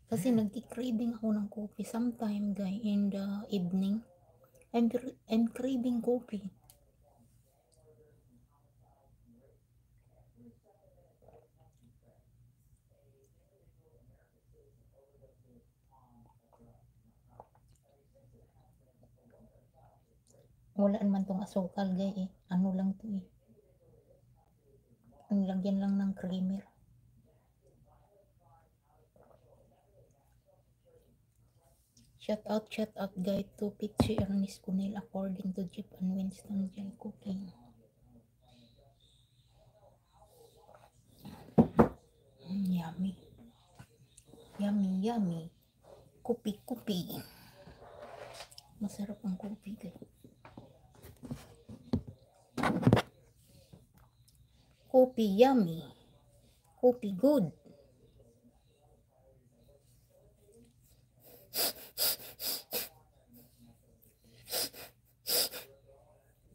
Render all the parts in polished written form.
Kasi nagki-craving ako ng coffee sometime guys in the evening. I'm craving coffee. Wala naman tong asukal guys eh. Ano lang to eh. Ang lagyan lang ng creamer. Shout out guys to Pichi Ernest Cunel according to Jeep and Winston Gel Cooking. Yummy. Yummy, yummy. Kupi-kupi. Masarap ang kopi guys. Kopi yummy. Kopi good.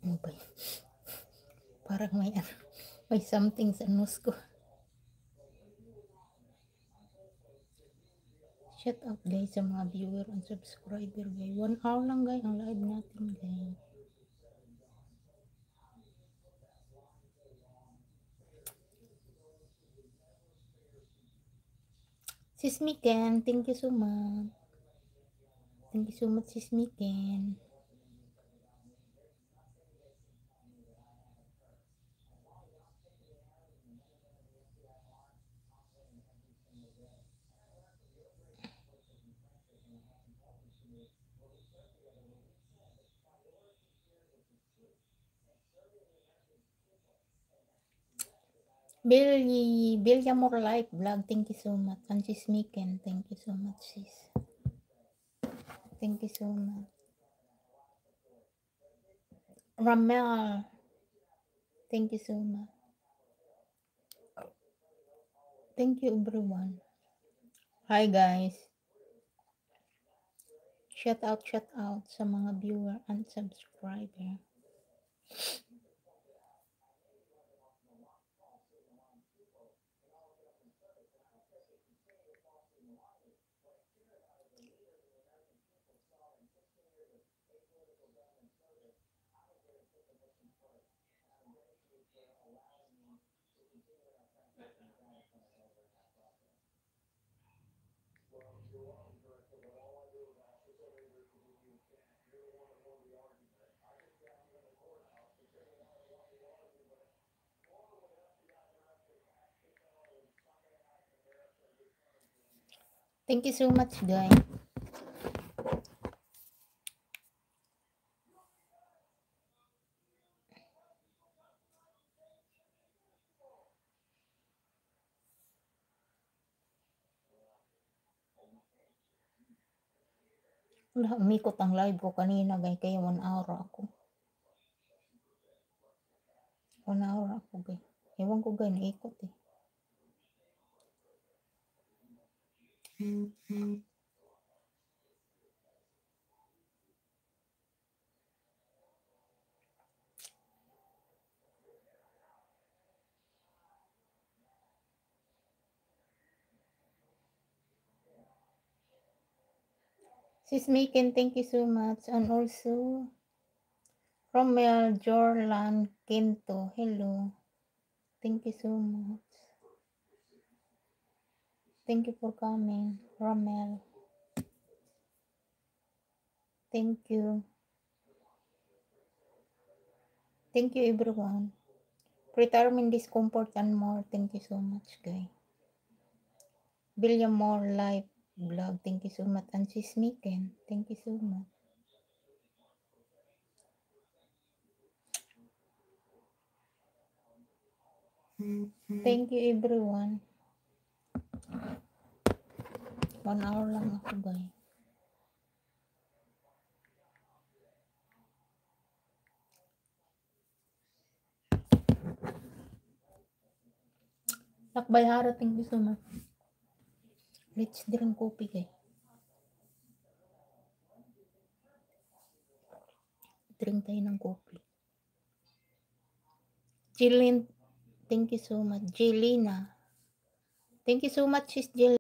Ano ba yun? Parang may something sa nose ko. Shout out guys sa mga viewer and subscriber guys. 1 hour lang guys ang live natin guys. Sis Miken, thank you so much. Thank you so much Sis Miken. Bilya More Life Vlog, thank you so much. And Sis Miken, thank you so much sis. Thank you so much. Ramel, thank you so much. Thank you everyone. Hi guys. Shout out sa mga viewer and subscriber. Thank you so much guys. Wala, umikot ang live ko kanina guys, kaya 1 hour ako. 1 hour ako guys. Ewan ko guys, naikot eh. Sis Miken, thank you so much. And also, Romel Jorlan Quinto, hello. Thank you so much. Thank you for coming, Romel. Thank you. Thank you everyone. Retirement discomfort and more. Thank you so much guys. Billion More Life Vlog, thank you so much. And Sis Miken, thank you so much. Thank you everyone. 1 hour lang ako guys. Lakbay Hara, thank you so much. Let's drink coffee guys. Drink tayo ng coffee. Jillian, thank you so much. Jelina, thank you so much Sis Jill.